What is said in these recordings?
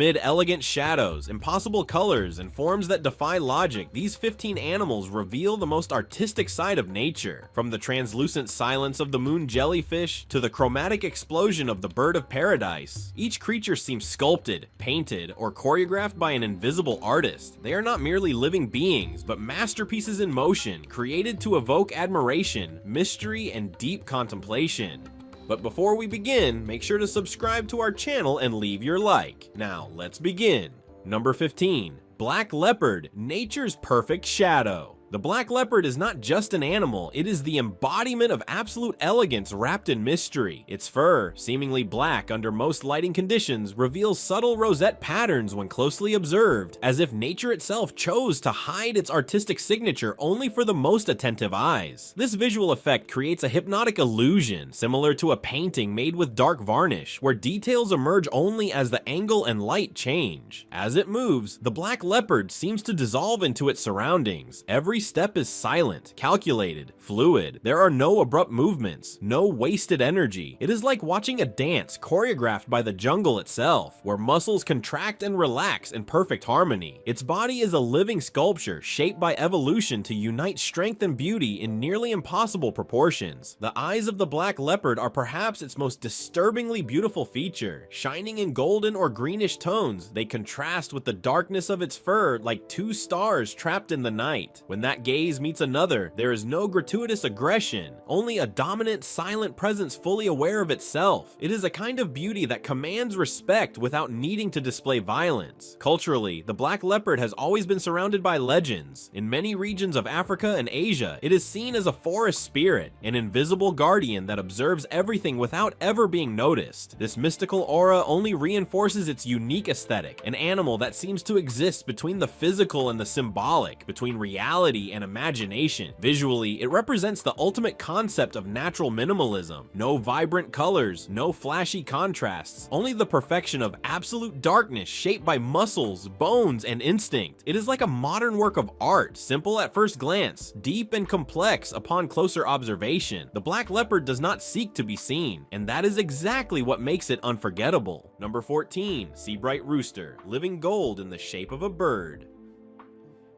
Amid elegant shadows, impossible colors, and forms that defy logic, these 15 animals reveal the most artistic side of nature. From the translucent silence of the moon jellyfish to the chromatic explosion of the bird of paradise, each creature seems sculpted, painted, or choreographed by an invisible artist. They are not merely living beings, but masterpieces in motion, created to evoke admiration, mystery, and deep contemplation. But before we begin, make sure to subscribe to our channel and leave your like. Now, let's begin. Number 15. Black leopard, nature's perfect shadow. The black leopard is not just an animal, it is the embodiment of absolute elegance wrapped in mystery. Its fur, seemingly black under most lighting conditions, reveals subtle rosette patterns when closely observed, as if nature itself chose to hide its artistic signature only for the most attentive eyes. This visual effect creates a hypnotic illusion, similar to a painting made with dark varnish, where details emerge only as the angle and light change. As it moves, the black leopard seems to dissolve into its surroundings. Every step is silent, calculated, fluid. There are no abrupt movements, no wasted energy. It is like watching a dance choreographed by the jungle itself, where muscles contract and relax in perfect harmony. Its body is a living sculpture shaped by evolution to unite strength and beauty in nearly impossible proportions. The eyes of the black leopard are perhaps its most disturbingly beautiful feature. Shining in golden or greenish tones, they contrast with the darkness of its fur like two stars trapped in the night. When that gaze meets another, there is no gratuitous aggression, only a dominant, silent presence fully aware of itself. It is a kind of beauty that commands respect without needing to display violence. Culturally, the black leopard has always been surrounded by legends. In many regions of Africa and Asia, it is seen as a forest spirit, an invisible guardian that observes everything without ever being noticed. This mystical aura only reinforces its unique aesthetic, an animal that seems to exist between the physical and the symbolic, between reality and imagination. Visually, it represents the ultimate concept of natural minimalism. No vibrant colors, no flashy contrasts, only the perfection of absolute darkness shaped by muscles, bones, and instinct. It is like a modern work of art, simple at first glance, deep and complex upon closer observation. The black leopard does not seek to be seen, and that is exactly what makes it unforgettable. Number 14. Seabright rooster, living gold in the shape of a bird.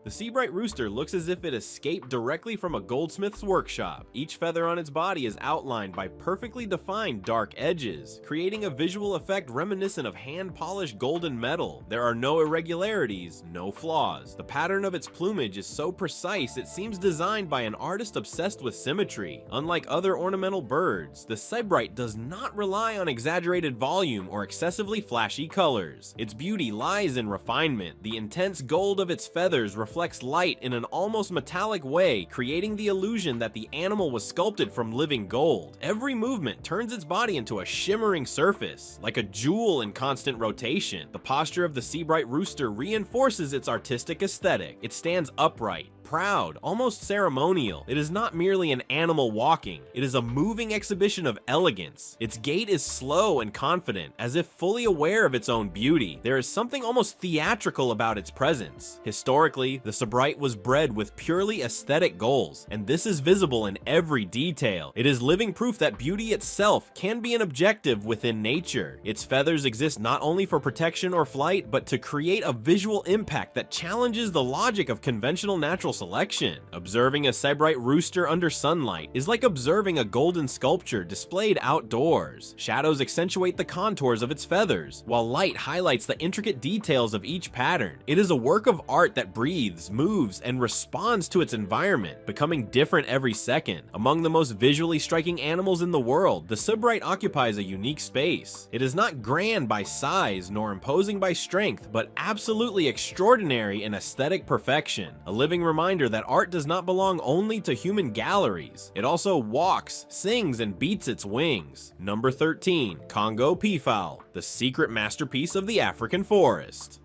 The seabright rooster looks as if it escaped directly from a goldsmith's workshop. Each feather on its body is outlined by perfectly defined dark edges, creating a visual effect reminiscent of hand-polished golden metal. There are no irregularities, no flaws. The pattern of its plumage is so precise it seems designed by an artist obsessed with symmetry. Unlike other ornamental birds, the seabright does not rely on exaggerated volume or excessively flashy colors. Its beauty lies in refinement. The intense gold of its feathers reflects light in an almost metallic way, creating the illusion that the animal was sculpted from living gold. Every movement turns its body into a shimmering surface, like a jewel in constant rotation. The posture of the seabright rooster reinforces its artistic aesthetic. It stands upright, proud, almost ceremonial. It is not merely an animal walking, it is a moving exhibition of elegance. Its gait is slow and confident, as if fully aware of its own beauty. There is something almost theatrical about its presence. Historically, the seabright was bred with purely aesthetic goals, and this is visible in every detail. It is living proof that beauty itself can be an objective within nature. Its feathers exist not only for protection or flight, but to create a visual impact that challenges the logic of conventional natural selection. Observing a seabright rooster under sunlight is like observing a golden sculpture displayed outdoors. Shadows accentuate the contours of its feathers, while light highlights the intricate details of each pattern. It is a work of art that breathes, moves, and responds to its environment, becoming different every second. Among the most visually striking animals in the world, the seabright occupies a unique space. It is not grand by size nor imposing by strength, but absolutely extraordinary in aesthetic perfection. A living reminder that art does not belong only to human galleries. It also walks, sings, and beats its wings. Number 13. Congo peafowl, the secret masterpiece of the African forest.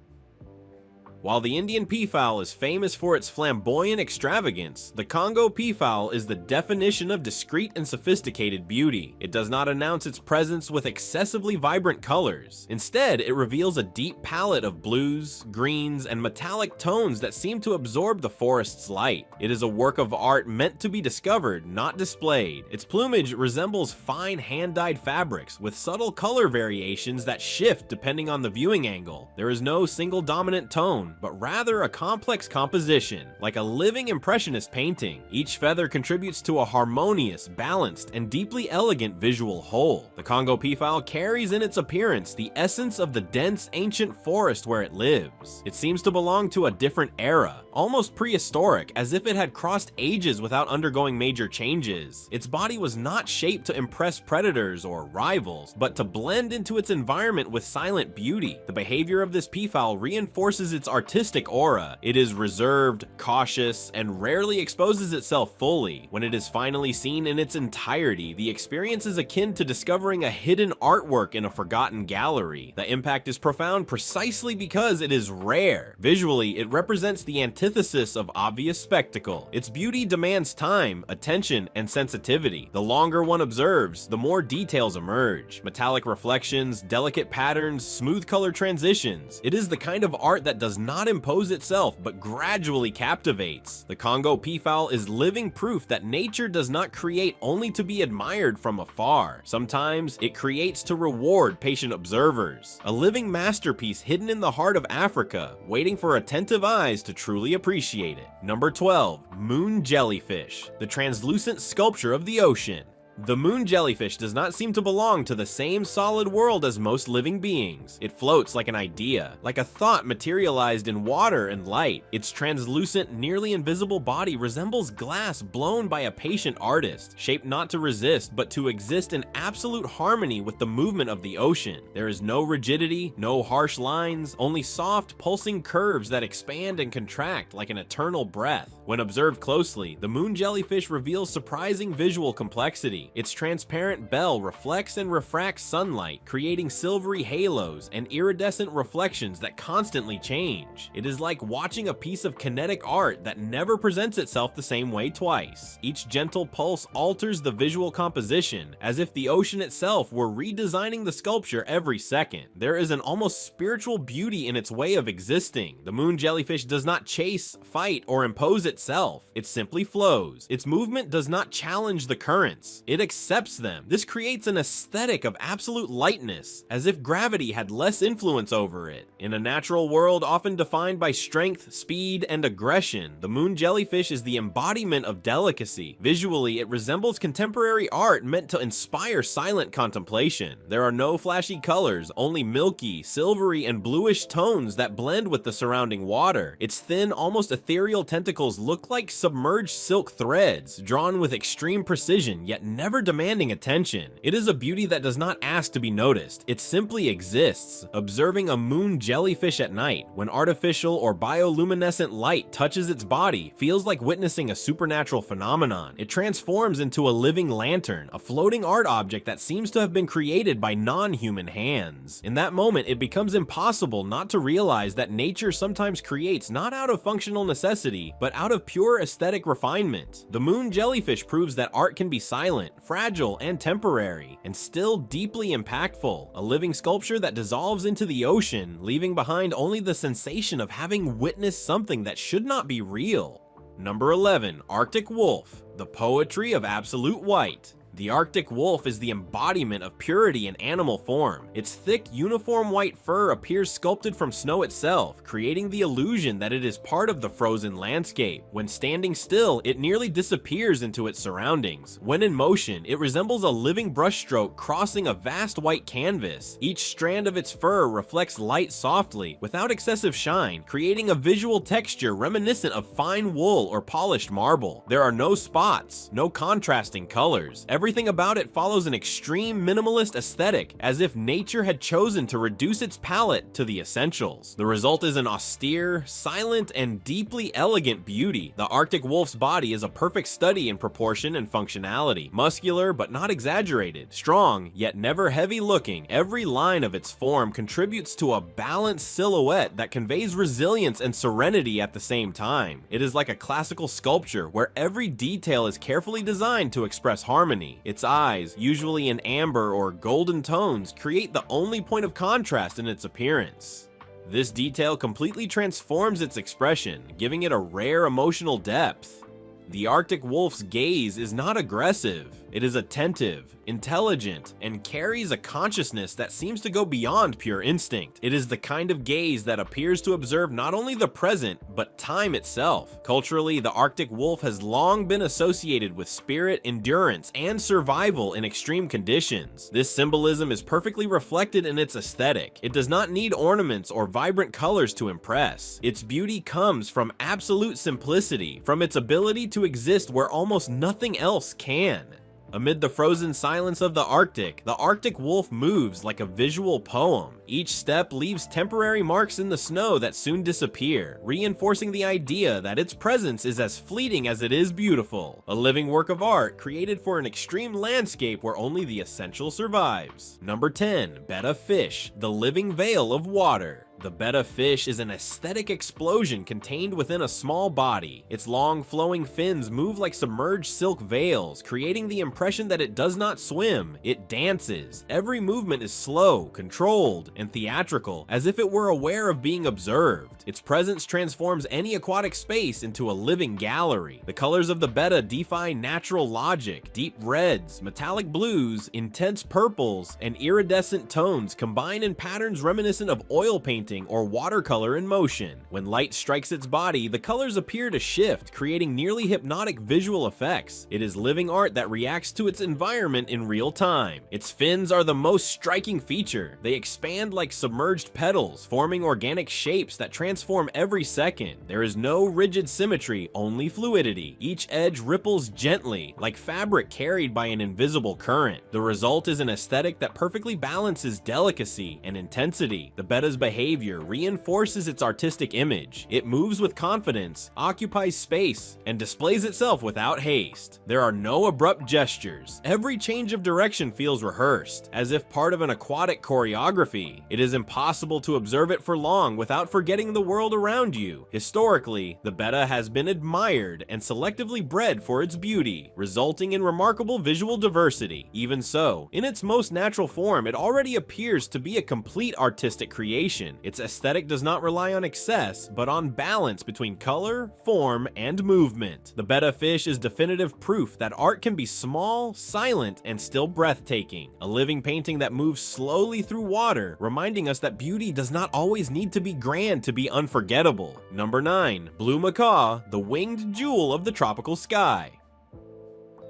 While the Indian peafowl is famous for its flamboyant extravagance, the Congo peafowl is the definition of discreet and sophisticated beauty. It does not announce its presence with excessively vibrant colors. Instead, it reveals a deep palette of blues, greens, and metallic tones that seem to absorb the forest's light. It is a work of art meant to be discovered, not displayed. Its plumage resembles fine hand-dyed fabrics with subtle color variations that shift depending on the viewing angle. There is no single dominant tone, but rather a complex composition, like a living impressionist painting. Each feather contributes to a harmonious, balanced, and deeply elegant visual whole. The Congo peafowl carries in its appearance the essence of the dense, ancient forest where it lives. It seems to belong to a different era, almost prehistoric, as if it had crossed ages without undergoing major changes. Its body was not shaped to impress predators or rivals, but to blend into its environment with silent beauty. The behavior of this peafowl reinforces its artistic aura. It is reserved, cautious, and rarely exposes itself fully. When it is finally seen in its entirety, the experience is akin to discovering a hidden artwork in a forgotten gallery. The impact is profound precisely because it is rare. Visually, it represents the antithesis of obvious spectacle. Its beauty demands time, attention, and sensitivity. The longer one observes, the more details emerge. Metallic reflections, delicate patterns, smooth color transitions. It is the kind of art that does not impose itself, but gradually captivates. The Congo peafowl is living proof that nature does not create only to be admired from afar. Sometimes it creates to reward patient observers. A living masterpiece hidden in the heart of Africa, waiting for attentive eyes to truly appreciate it. Number 12. Moon jellyfish, the translucent sculpture of the ocean. The moon jellyfish does not seem to belong to the same solid world as most living beings. It floats like an idea, like a thought materialized in water and light. Its translucent, nearly invisible body resembles glass blown by a patient artist, shaped not to resist, but to exist in absolute harmony with the movement of the ocean. There is no rigidity, no harsh lines, only soft, pulsing curves that expand and contract like an eternal breath. When observed closely, the moon jellyfish reveals surprising visual complexity. Its transparent bell reflects and refracts sunlight, creating silvery halos and iridescent reflections that constantly change. It is like watching a piece of kinetic art that never presents itself the same way twice. Each gentle pulse alters the visual composition, as if the ocean itself were redesigning the sculpture every second. There is an almost spiritual beauty in its way of existing. The moon jellyfish does not chase, fight, or impose itself. It simply flows. Its movement does not challenge the currents. It accepts them. This creates an aesthetic of absolute lightness, as if gravity had less influence over it. In a natural world often defined by strength, speed, and aggression, the moon jellyfish is the embodiment of delicacy. Visually, it resembles contemporary art meant to inspire silent contemplation. There are no flashy colors, only milky, silvery, and bluish tones that blend with the surrounding water. Its thin, almost ethereal tentacles look like submerged silk threads, drawn with extreme precision, yet never demanding attention. It is a beauty that does not ask to be noticed. It simply exists. Observing a moon jellyfish at night, when artificial or bioluminescent light touches its body, feels like witnessing a supernatural phenomenon. It transforms into a living lantern, a floating art object that seems to have been created by non-human hands. In that moment, it becomes impossible not to realize that nature sometimes creates not out of functional necessity, but out of pure aesthetic refinement. The moon jellyfish proves that art can be silent, fragile, and temporary, and still deeply impactful. A living sculpture that dissolves into the ocean, leaving behind only the sensation of having witnessed something that should not be real. Number 11. Arctic wolf, the poetry of absolute white. The Arctic wolf is the embodiment of purity in animal form. Its thick, uniform white fur appears sculpted from snow itself, creating the illusion that it is part of the frozen landscape. When standing still, it nearly disappears into its surroundings. When in motion, it resembles a living brushstroke crossing a vast white canvas. Each strand of its fur reflects light softly, without excessive shine, creating a visual texture reminiscent of fine wool or polished marble. There are no spots, no contrasting colors. Everything about it follows an extreme minimalist aesthetic, as if nature had chosen to reduce its palette to the essentials. The result is an austere, silent, and deeply elegant beauty. The Arctic wolf's body is a perfect study in proportion and functionality. Muscular but not exaggerated, strong yet never heavy looking, every line of its form contributes to a balanced silhouette that conveys resilience and serenity at the same time. It is like a classical sculpture where every detail is carefully designed to express harmony. Its eyes, usually in amber or golden tones, create the only point of contrast in its appearance. This detail completely transforms its expression, giving it a rare emotional depth. The Arctic wolf's gaze is not aggressive. It is attentive, intelligent, and carries a consciousness that seems to go beyond pure instinct. It is the kind of gaze that appears to observe not only the present, but time itself. Culturally, the Arctic wolf has long been associated with spirit, endurance, and survival in extreme conditions. This symbolism is perfectly reflected in its aesthetic. It does not need ornaments or vibrant colors to impress. Its beauty comes from absolute simplicity, from its ability to exist where almost nothing else can. Amid the frozen silence of the Arctic wolf moves like a visual poem. Each step leaves temporary marks in the snow that soon disappear, reinforcing the idea that its presence is as fleeting as it is beautiful. A living work of art created for an extreme landscape where only the essential survives. Number 10. Betta fish, the living veil of water. The betta fish is an aesthetic explosion contained within a small body. Its long flowing fins move like submerged silk veils, creating the impression that it does not swim, it dances. Every movement is slow, controlled, and theatrical, as if it were aware of being observed. Its presence transforms any aquatic space into a living gallery. The colors of the betta defy natural logic. Deep reds, metallic blues, intense purples, and iridescent tones combine in patterns reminiscent of oil painting or watercolor in motion. When light strikes its body, the colors appear to shift, creating nearly hypnotic visual effects. It is living art that reacts to its environment in real time. Its fins are the most striking feature. They expand like submerged petals, forming organic shapes that transform every second. There is no rigid symmetry, only fluidity. Each edge ripples gently, like fabric carried by an invisible current. The result is an aesthetic that perfectly balances delicacy and intensity. The betta's behavior reinforces its artistic image. It moves with confidence, occupies space, and displays itself without haste. There are no abrupt gestures. Every change of direction feels rehearsed, as if part of an aquatic choreography. It is impossible to observe it for long without forgetting the world around you. Historically, the betta has been admired and selectively bred for its beauty, resulting in remarkable visual diversity. Even so, in its most natural form, it already appears to be a complete artistic creation. Its aesthetic does not rely on excess, but on balance between color, form, and movement. The betta fish is definitive proof that art can be small, silent, and still breathtaking. A living painting that moves slowly through water, reminding us that beauty does not always need to be grand to be unforgettable. Number 9. Blue macaw, the winged jewel of the tropical sky.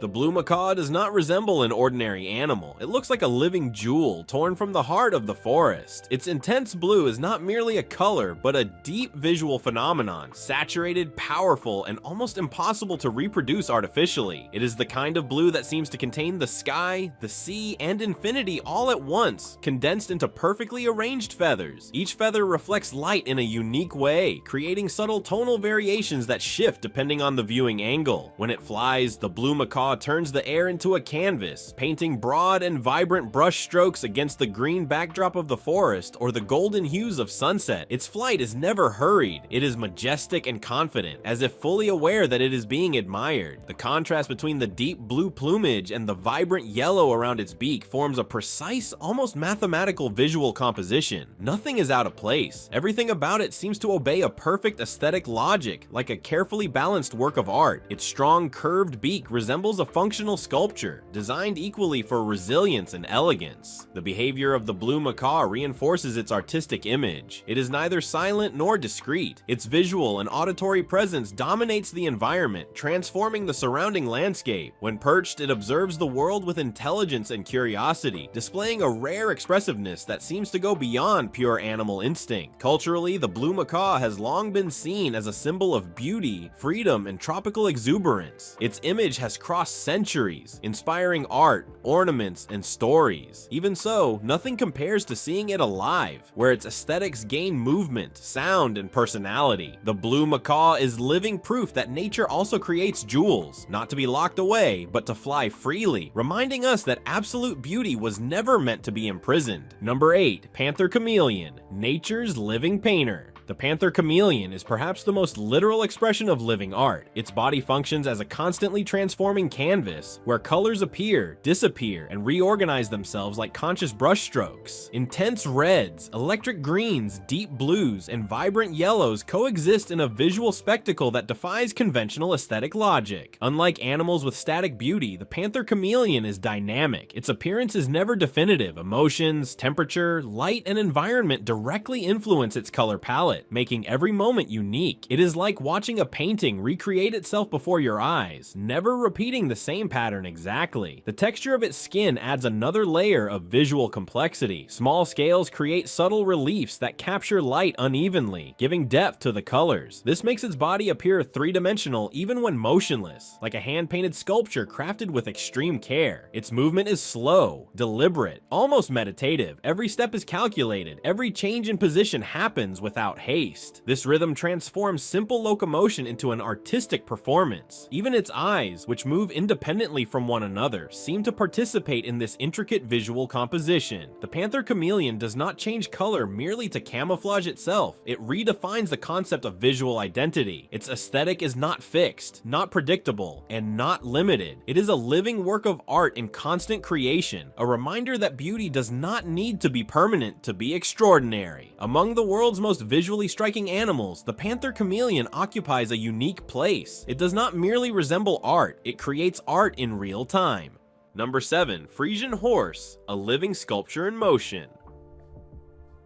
The blue macaw does not resemble an ordinary animal. It looks like a living jewel torn from the heart of the forest. Its intense blue is not merely a color, but a deep visual phenomenon, saturated, powerful, and almost impossible to reproduce artificially. It is the kind of blue that seems to contain the sky, the sea, and infinity all at once, condensed into perfectly arranged feathers. Each feather reflects light in a unique way, creating subtle tonal variations that shift depending on the viewing angle. When it flies, the blue macaw turns the air into a canvas, painting broad and vibrant brush strokes against the green backdrop of the forest or the golden hues of sunset. Its flight is never hurried. It is majestic and confident, as if fully aware that it is being admired. The contrast between the deep blue plumage and the vibrant yellow around its beak forms a precise, almost mathematical visual composition. Nothing is out of place. Everything about it seems to obey a perfect aesthetic logic, like a carefully balanced work of art. Its strong, curved beak resembles a functional sculpture, designed equally for resilience and elegance. The behavior of the blue macaw reinforces its artistic image. It is neither silent nor discreet. Its visual and auditory presence dominates the environment, transforming the surrounding landscape. When perched, it observes the world with intelligence and curiosity, displaying a rare expressiveness that seems to go beyond pure animal instinct. Culturally, the blue macaw has long been seen as a symbol of beauty, freedom, and tropical exuberance. Its image has crossed across centuries, inspiring art, ornaments, and stories. Even so, nothing compares to seeing it alive, where its aesthetics gain movement, sound, and personality. The blue macaw is living proof that nature also creates jewels, not to be locked away, but to fly freely, reminding us that absolute beauty was never meant to be imprisoned. Number 8. Panther chameleon, nature's living painter. The panther chameleon is perhaps the most literal expression of living art. Its body functions as a constantly transforming canvas, where colors appear, disappear, and reorganize themselves like conscious brushstrokes. Intense reds, electric greens, deep blues, and vibrant yellows coexist in a visual spectacle that defies conventional aesthetic logic. Unlike animals with static beauty, the panther chameleon is dynamic. Its appearance is never definitive. Emotions, temperature, light, and environment directly influence its color palette, making every moment unique. It is like watching a painting recreate itself before your eyes, never repeating the same pattern exactly. The texture of its skin adds another layer of visual complexity. Small scales create subtle reliefs that capture light unevenly, giving depth to the colors. This makes its body appear three-dimensional even when motionless, like a hand-painted sculpture crafted with extreme care. Its movement is slow, deliberate, almost meditative. Every step is calculated. Every change in position happens without haste. This rhythm transforms simple locomotion into an artistic performance. Even its eyes, which move independently from one another, seem to participate in this intricate visual composition. The panther chameleon does not change color merely to camouflage itself. It redefines the concept of visual identity. Its aesthetic is not fixed, not predictable, and not limited. It is a living work of art in constant creation, a reminder that beauty does not need to be permanent to be extraordinary. Among the world's most visually striking animals, the panther chameleon occupies a unique place. It does not merely resemble art, it creates art in real time. Number 7. Friesian horse, a living sculpture in motion.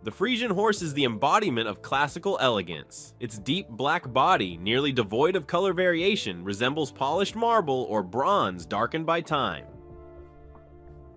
The Friesian horse is the embodiment of classical elegance. Its deep black body, nearly devoid of color variation, resembles polished marble or bronze darkened by time.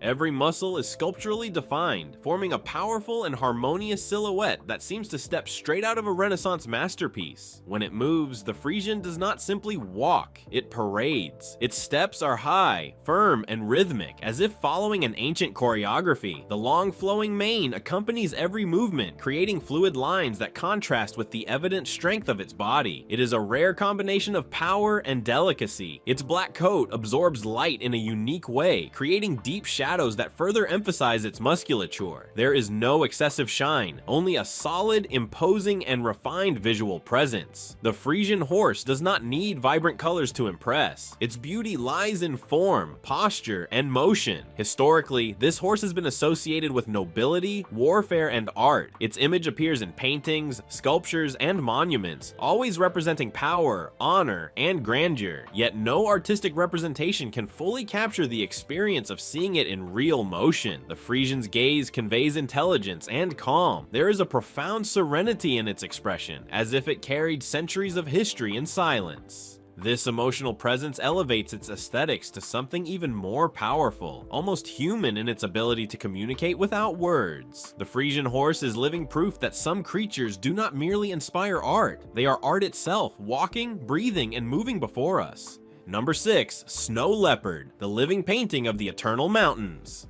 Every muscle is sculpturally defined, forming a powerful and harmonious silhouette that seems to step straight out of a Renaissance masterpiece. When it moves, the Friesian does not simply walk, it parades. Its steps are high, firm, and rhythmic, as if following an ancient choreography. The long flowing mane accompanies every movement, creating fluid lines that contrast with the evident strength of its body. It is a rare combination of power and delicacy. Its black coat absorbs light in a unique way, creating deep shadows that further emphasize its musculature. There is no excessive shine, only a solid, imposing, and refined visual presence. The Friesian horse does not need vibrant colors to impress. Its beauty lies in form, posture, and motion. Historically, this horse has been associated with nobility, warfare, and art. Its image appears in paintings, sculptures, and monuments, always representing power, honor, and grandeur. Yet no artistic representation can fully capture the experience of seeing it in real motion. The Friesian's gaze conveys intelligence and calm. There is a profound serenity in its expression, as if it carried centuries of history in silence. This emotional presence elevates its aesthetics to something even more powerful, almost human in its ability to communicate without words. The Friesian horse is living proof that some creatures do not merely inspire art, they are art itself, walking, breathing, and moving before us. Number 6. Snow leopard, the living painting of the eternal mountains.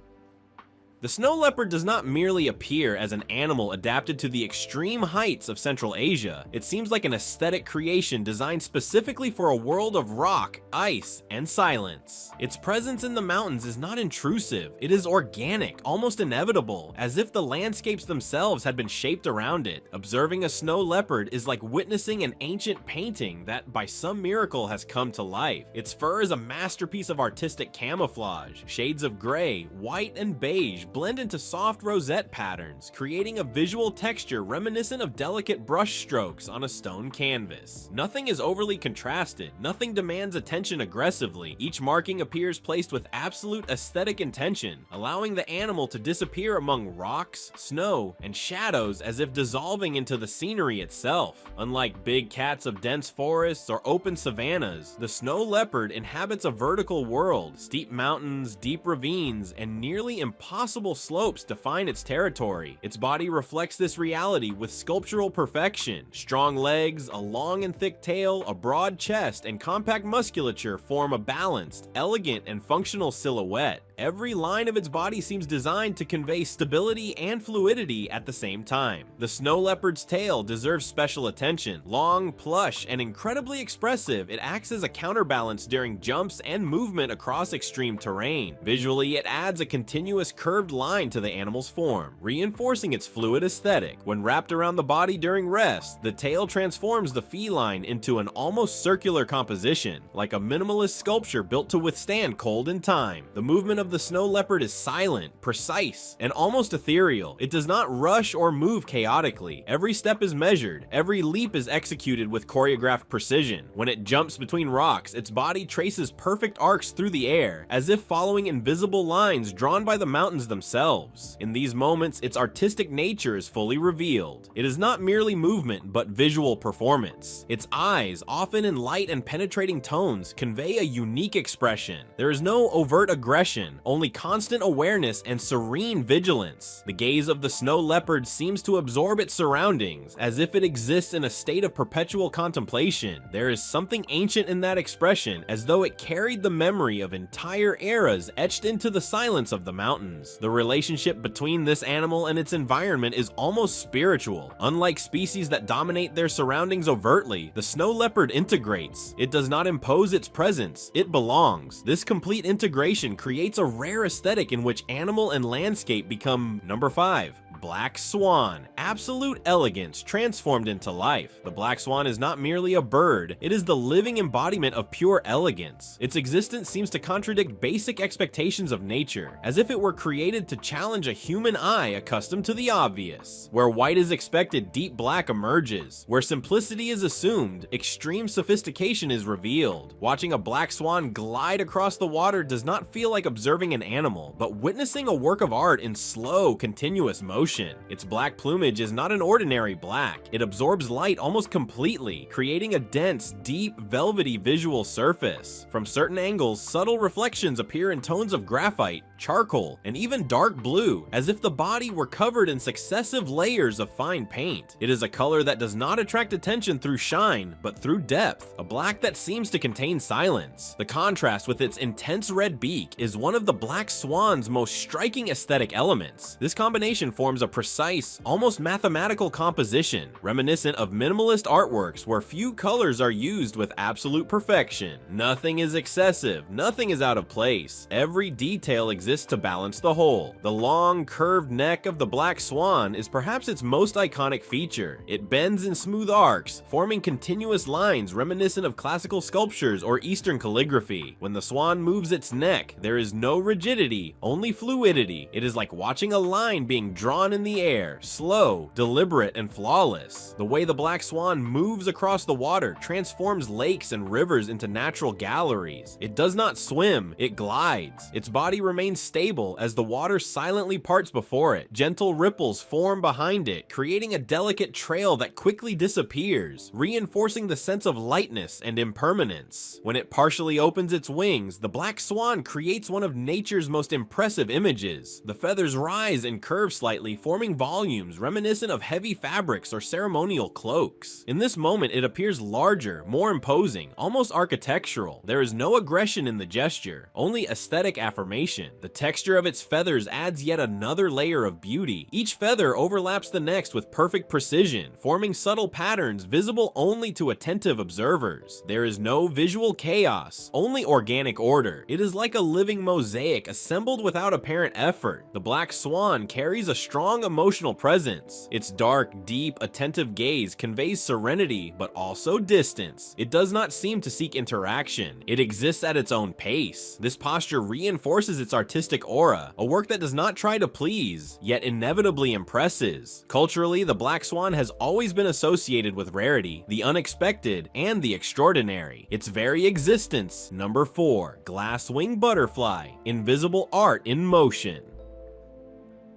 The snow leopard does not merely appear as an animal adapted to the extreme heights of Central Asia. It seems like an aesthetic creation designed specifically for a world of rock, ice, and silence. Its presence in the mountains is not intrusive, it is organic, almost inevitable, as if the landscapes themselves had been shaped around it. Observing a snow leopard is like witnessing an ancient painting that by some miracle has come to life. Its fur is a masterpiece of artistic camouflage. Shades of gray, white, and beige blend into soft rosette patterns, creating a visual texture reminiscent of delicate brush strokes on a stone canvas. Nothing is overly contrasted, nothing demands attention aggressively. Each marking appears placed with absolute aesthetic intention, allowing the animal to disappear among rocks, snow, and shadows as if dissolving into the scenery itself. Unlike big cats of dense forests or open savannas, the snow leopard inhabits a vertical world, steep mountains, deep ravines, and nearly impossible impossible slopes define its territory. Its body reflects this reality with sculptural perfection. Strong legs, a long and thick tail, a broad chest, and compact musculature form a balanced, elegant, and functional silhouette. Every line of its body seems designed to convey stability and fluidity at the same time. The snow leopard's tail deserves special attention. Long, plush, and incredibly expressive, it acts as a counterbalance during jumps and movement across extreme terrain. Visually, it adds a continuous curved line to the animal's form, reinforcing its fluid aesthetic. When wrapped around the body during rest, the tail transforms the feline into an almost circular composition, like a minimalist sculpture built to withstand cold and time. The movement of the snow leopard is silent, precise, and almost ethereal. It does not rush or move chaotically. Every step is measured. Every leap is executed with choreographed precision. When it jumps between rocks, its body traces perfect arcs through the air, as if following invisible lines drawn by the mountains themselves. In these moments, its artistic nature is fully revealed. It is not merely movement, but visual performance. Its eyes, often in light and penetrating tones, convey a unique expression. There is no overt aggression, only constant awareness and serene vigilance. The gaze of the snow leopard seems to absorb its surroundings, as if it exists in a state of perpetual contemplation. There is something ancient in that expression, as though it carried the memory of entire eras etched into the silence of the mountains. The relationship between this animal and its environment is almost spiritual. Unlike species that dominate their surroundings overtly, the snow leopard integrates. It does not impose its presence, it belongs. This complete integration creates a rare aesthetic in which animal and landscape become number 5. Black swan. Absolute elegance transformed into life. The black swan is not merely a bird, it is the living embodiment of pure elegance. Its existence seems to contradict basic expectations of nature, as if it were created to challenge a human eye accustomed to the obvious. Where white is expected, deep black emerges. Where simplicity is assumed, extreme sophistication is revealed. Watching a black swan glide across the water does not feel like observing an animal, but witnessing a work of art in slow, continuous motion. Its black plumage is not an ordinary black. It absorbs light almost completely, creating a dense, deep, velvety visual surface. From certain angles, subtle reflections appear in tones of graphite, charcoal, and even dark blue, as if the body were covered in successive layers of fine paint. It is a color that does not attract attention through shine, but through depth, a black that seems to contain silence. The contrast with its intense red beak is one of the black swan's most striking aesthetic elements. This combination forms a precise, almost mathematical composition, reminiscent of minimalist artworks where few colors are used with absolute perfection. Nothing is excessive, nothing is out of place. Every detail exists to balance the whole. The long, curved neck of the black swan is perhaps its most iconic feature. It bends in smooth arcs, forming continuous lines reminiscent of classical sculptures or Eastern calligraphy. When the swan moves its neck, there is no rigidity, only fluidity. It is like watching a line being drawn in the air, slow, deliberate, and flawless. The way the black swan moves across the water transforms lakes and rivers into natural galleries. It does not swim, it glides. Its body remains stable as the water silently parts before it. Gentle ripples form behind it, creating a delicate trail that quickly disappears, reinforcing the sense of lightness and impermanence. When it partially opens its wings, the black swan creates one of nature's most impressive images. The feathers rise and curve slightly, forming volumes reminiscent of heavy fabrics or ceremonial cloaks. In this moment, it appears larger, more imposing, almost architectural. There is no aggression in the gesture, only aesthetic affirmation. The texture of its feathers adds yet another layer of beauty. Each feather overlaps the next with perfect precision, forming subtle patterns visible only to attentive observers. There is no visual chaos, only organic order. It is like a living mosaic assembled without apparent effort. The black swan carries a strong emotional presence. Its dark, deep, attentive gaze conveys serenity, but also distance. It does not seem to seek interaction. It exists at its own pace. This posture reinforces its artistic aura, a work that does not try to please, yet inevitably impresses. Culturally, the black swan has always been associated with rarity, the unexpected, and the extraordinary. Its very existence. Number 4. Glass-wing butterfly. Invisible art in motion.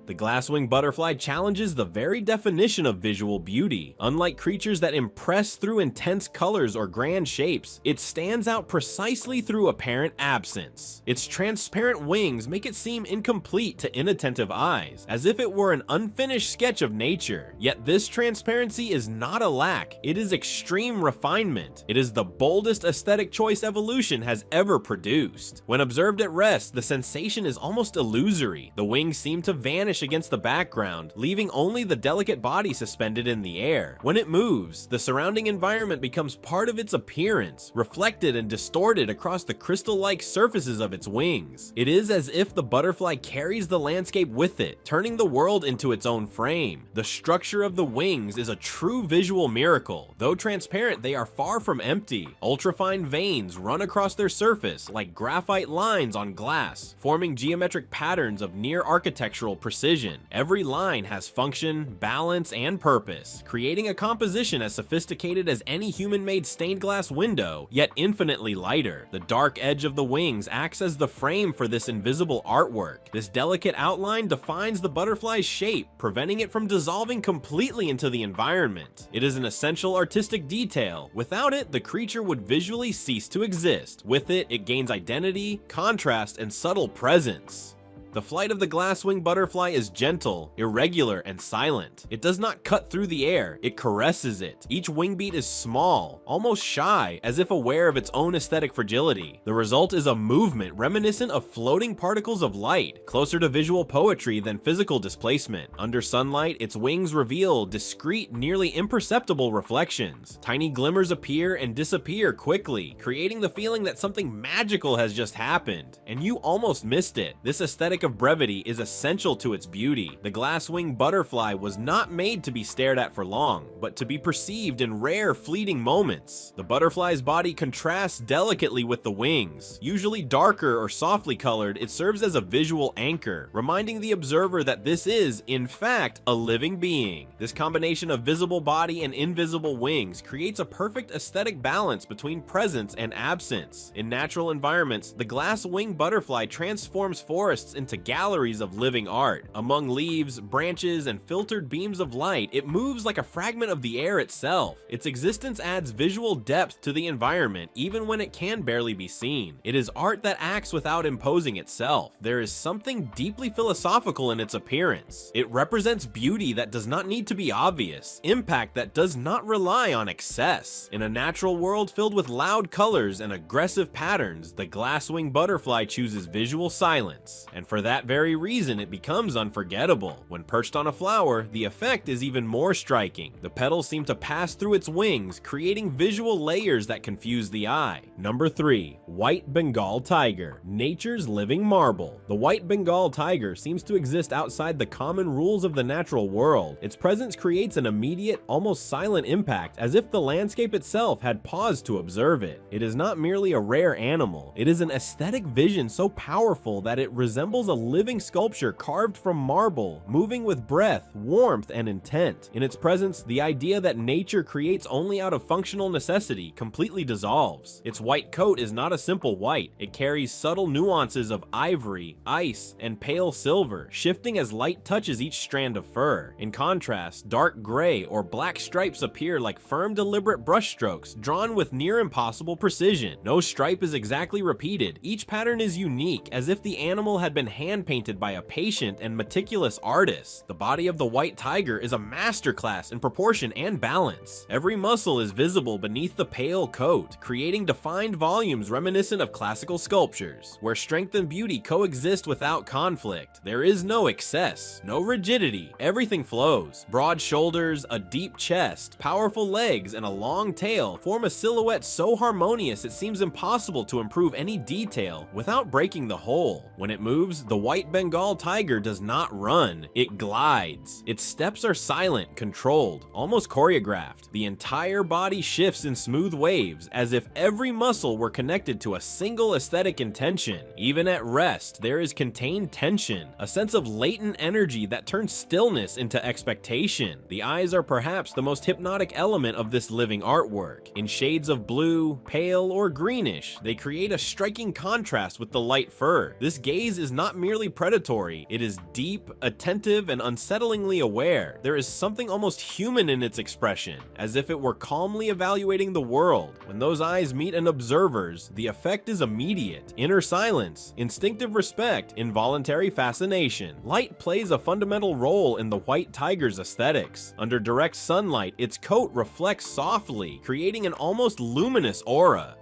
The glasswing butterfly challenges the very definition of visual beauty. Unlike creatures that impress through intense colors or grand shapes, it stands out precisely through apparent absence. Its transparent wings make it seem incomplete to inattentive eyes, as if it were an unfinished sketch of nature. Yet this transparency is not a lack, it is extreme refinement. It is the boldest aesthetic choice evolution has ever produced. When observed at rest, the sensation is almost illusory. The wings seem to vanish against the background, leaving only the delicate body suspended in the air. When it moves, the surrounding environment becomes part of its appearance, reflected and distorted across the crystal-like surfaces of its wings. It is as if the butterfly carries the landscape with it, turning the world into its own frame. The structure of the wings is a true visual miracle. Though transparent, they are far from empty. Ultrafine veins run across their surface like graphite lines on glass, forming geometric patterns of near architectural precision. Every line has function, balance, and purpose, creating a composition as sophisticated as any human-made stained glass window, yet infinitely lighter. The dark edge of the wings acts as the frame for this invisible artwork. This delicate outline defines the butterfly's shape, preventing it from dissolving completely into the environment. It is an essential artistic detail. Without it, the creature would visually cease to exist. With it, it gains identity, contrast, and subtle presence. The flight of the glasswing butterfly is gentle, irregular, and silent. It does not cut through the air, it caresses it. Each wing beat is small, almost shy, as if aware of its own aesthetic fragility. The result is a movement reminiscent of floating particles of light, closer to visual poetry than physical displacement. Under sunlight, its wings reveal discrete, nearly imperceptible reflections. Tiny glimmers appear and disappear quickly, creating the feeling that something magical has just happened, and you almost missed it. This aesthetic of brevity is essential to its beauty. The glasswing butterfly was not made to be stared at for long, but to be perceived in rare, fleeting moments. The butterfly's body contrasts delicately with the wings. Usually darker or softly colored, it serves as a visual anchor, reminding the observer that this is, in fact, a living being. This combination of visible body and invisible wings creates a perfect aesthetic balance between presence and absence. In natural environments, the glasswing butterfly transforms forests into galleries of living art. Among leaves, branches, and filtered beams of light, it moves like a fragment of the air itself. Its existence adds visual depth to the environment, even when it can barely be seen. It is art that acts without imposing itself. There is something deeply philosophical in its appearance. It represents beauty that does not need to be obvious, impact that does not rely on excess. In a natural world filled with loud colors and aggressive patterns, the glasswing butterfly chooses visual silence, and for that very reason it becomes unforgettable. When perched on a flower, the effect is even more striking. The petals seem to pass through its wings, creating visual layers that confuse the eye. Number 3. White Bengal tiger, nature's living marble. The white Bengal tiger seems to exist outside the common rules of the natural world. Its presence creates an immediate, almost silent impact, as if the landscape itself had paused to observe it. It is not merely a rare animal, it is an aesthetic vision so powerful that it resembles a living sculpture carved from marble, moving with breath, warmth, and intent. In its presence, the idea that nature creates only out of functional necessity completely dissolves. Its white coat is not a simple white. It carries subtle nuances of ivory, ice, and pale silver, shifting as light touches each strand of fur. In contrast, dark gray or black stripes appear like firm, deliberate brushstrokes drawn with near impossible precision. No stripe is exactly repeated. Each pattern is unique, as if the animal had been hand-painted by a patient and meticulous artist. The body of the white tiger is a masterclass in proportion and balance. Every muscle is visible beneath the pale coat, creating defined volumes reminiscent of classical sculptures. Where strength and beauty coexist without conflict, there is no excess, no rigidity. Everything flows. Broad shoulders, a deep chest, powerful legs, and a long tail form a silhouette so harmonious it seems impossible to improve any detail without breaking the whole. When it moves, the white Bengal tiger does not run, it glides. Its steps are silent, controlled, almost choreographed. The entire body shifts in smooth waves, as if every muscle were connected to a single aesthetic intention. Even at rest, there is contained tension, a sense of latent energy that turns stillness into expectation. The eyes are perhaps the most hypnotic element of this living artwork. In shades of blue, pale, or greenish, they create a striking contrast with the light fur. This gaze is not not merely predatory, it is deep, attentive, and unsettlingly aware. There is something almost human in its expression, as if it were calmly evaluating the world. When those eyes meet an observer's, the effect is immediate. Inner silence, instinctive respect, involuntary fascination. Light plays a fundamental role in the white tiger's aesthetics. Under direct sunlight, its coat reflects softly, creating an almost luminous aura.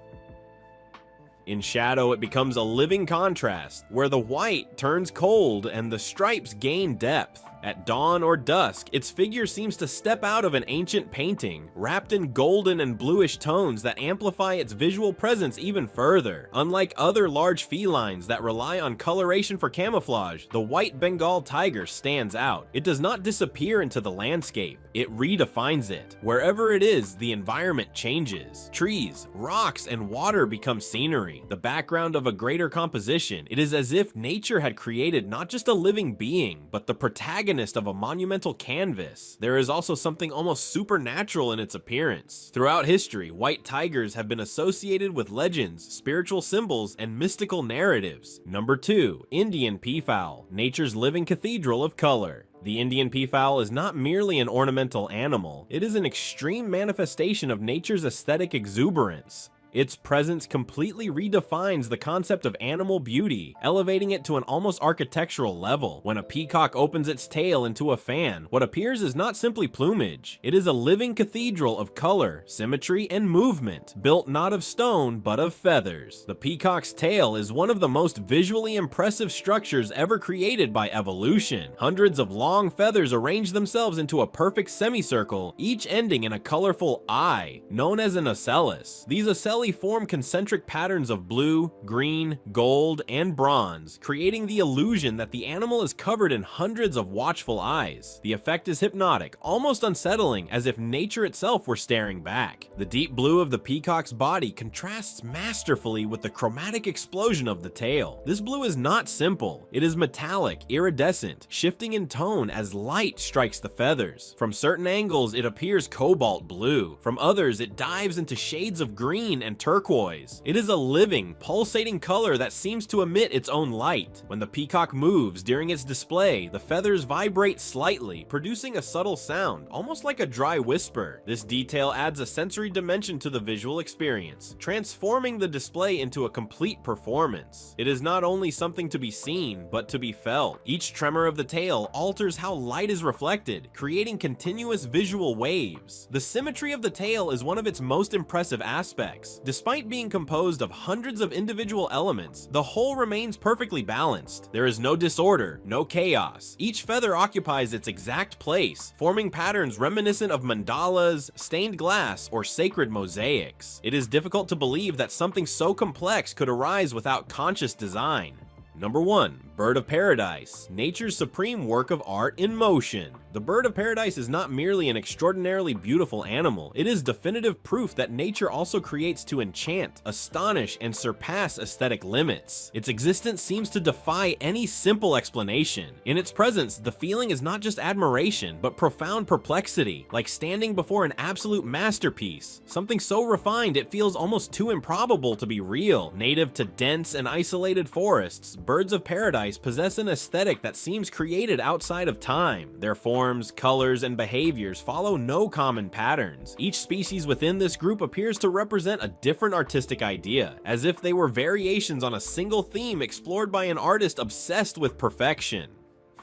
In shadow, it becomes a living contrast, where the white turns cold and the stripes gain depth. At dawn or dusk, its figure seems to step out of an ancient painting, wrapped in golden and bluish tones that amplify its visual presence even further. Unlike other large felines that rely on coloration for camouflage, the white Bengal tiger stands out. It does not disappear into the landscape, it redefines it. Wherever it is, the environment changes. Trees, rocks, and water become scenery, the background of a greater composition. It is as if nature had created not just a living being, but the protagonist of a monumental canvas. There is also something almost supernatural in its appearance. Throughout history, white tigers have been associated with legends, spiritual symbols, and mystical narratives. Number 2. Indian peafowl, nature's living cathedral of color. The Indian peafowl is not merely an ornamental animal, it is an extreme manifestation of nature's aesthetic exuberance. Its presence completely redefines the concept of animal beauty, elevating it to an almost architectural level. When a peacock opens its tail into a fan, what appears is not simply plumage. It is a living cathedral of color, symmetry, and movement, built not of stone, but of feathers. The peacock's tail is one of the most visually impressive structures ever created by evolution. Hundreds of long feathers arrange themselves into a perfect semicircle, each ending in a colorful eye, known as an ocellus. These ocelli form concentric patterns of blue, green, gold, and bronze, creating the illusion that the animal is covered in hundreds of watchful eyes. The effect is hypnotic, almost unsettling, as if nature itself were staring back. The deep blue of the peacock's body contrasts masterfully with the chromatic explosion of the tail. This blue is not simple. It is metallic, iridescent, shifting in tone as light strikes the feathers. From certain angles, it appears cobalt blue. From others, it dives into shades of green and turquoise. It is a living, pulsating color that seems to emit its own light. When the peacock moves during its display, the feathers vibrate slightly, producing a subtle sound, almost like a dry whisper. This detail adds a sensory dimension to the visual experience, transforming the display into a complete performance. It is not only something to be seen, but to be felt. Each tremor of the tail alters how light is reflected, creating continuous visual waves. The symmetry of the tail is one of its most impressive aspects. Despite being composed of hundreds of individual elements, the whole remains perfectly balanced. There is no disorder, no chaos. Each feather occupies its exact place, forming patterns reminiscent of mandalas, stained glass, or sacred mosaics. It is difficult to believe that something so complex could arise without conscious design. Number 1. Bird of Paradise, nature's supreme work of art in motion. The bird of paradise is not merely an extraordinarily beautiful animal, it is definitive proof that nature also creates to enchant, astonish, and surpass aesthetic limits. Its existence seems to defy any simple explanation. In its presence, the feeling is not just admiration, but profound perplexity, like standing before an absolute masterpiece, something so refined it feels almost too improbable to be real. Native to dense and isolated forests, birds of paradise possess an aesthetic that seems created outside of time. Their forms, colors, and behaviors follow no common patterns. Each species within this group appears to represent a different artistic idea, as if they were variations on a single theme explored by an artist obsessed with perfection.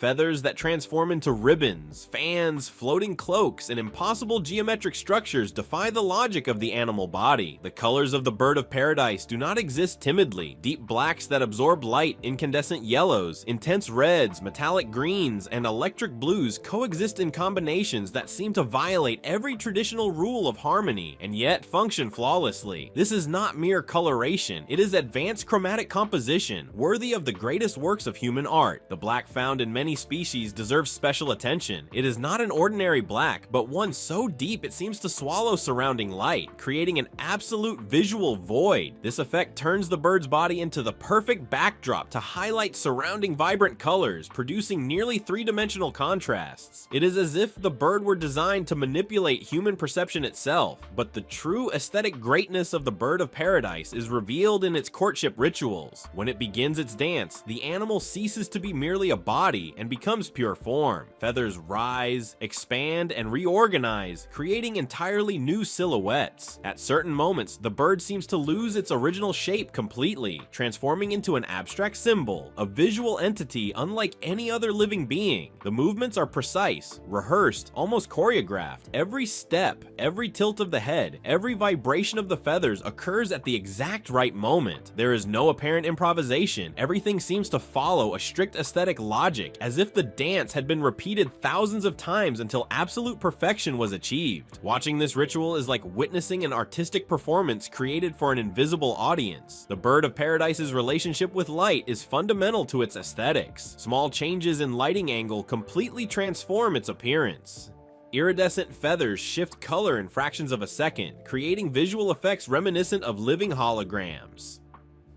Feathers that transform into ribbons, fans, floating cloaks, and impossible geometric structures defy the logic of the animal body. The colors of the bird of paradise do not exist timidly. Deep blacks that absorb light, incandescent yellows, intense reds, metallic greens, and electric blues coexist in combinations that seem to violate every traditional rule of harmony, and yet function flawlessly. This is not mere coloration, it is advanced chromatic composition, worthy of the greatest works of human art. The black found in many many species deserves special attention. It is not an ordinary black, but one so deep it seems to swallow surrounding light, creating an absolute visual void. This effect turns the bird's body into the perfect backdrop to highlight surrounding vibrant colors, producing nearly three-dimensional contrasts. It is as if the bird were designed to manipulate human perception itself, but the true aesthetic greatness of the bird of paradise is revealed in its courtship rituals. When it begins its dance, the animal ceases to be merely a body and becomes pure form. Feathers rise, expand, and reorganize, creating entirely new silhouettes. At certain moments, the bird seems to lose its original shape completely, transforming into an abstract symbol, a visual entity unlike any other living being. The movements are precise, rehearsed, almost choreographed. Every step, every tilt of the head, every vibration of the feathers occurs at the exact right moment. There is no apparent improvisation. Everything seems to follow a strict aesthetic logic, as if the dance had been repeated thousands of times until absolute perfection was achieved. Watching this ritual is like witnessing an artistic performance created for an invisible audience. The bird of paradise's relationship with light is fundamental to its aesthetics. Small changes in lighting angle completely transform its appearance. Iridescent feathers shift color in fractions of a second, creating visual effects reminiscent of living holograms.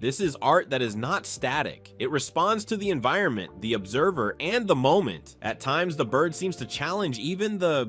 This is art that is not static. It responds to the environment, the observer, and the moment. At times, the bird seems to challenge even the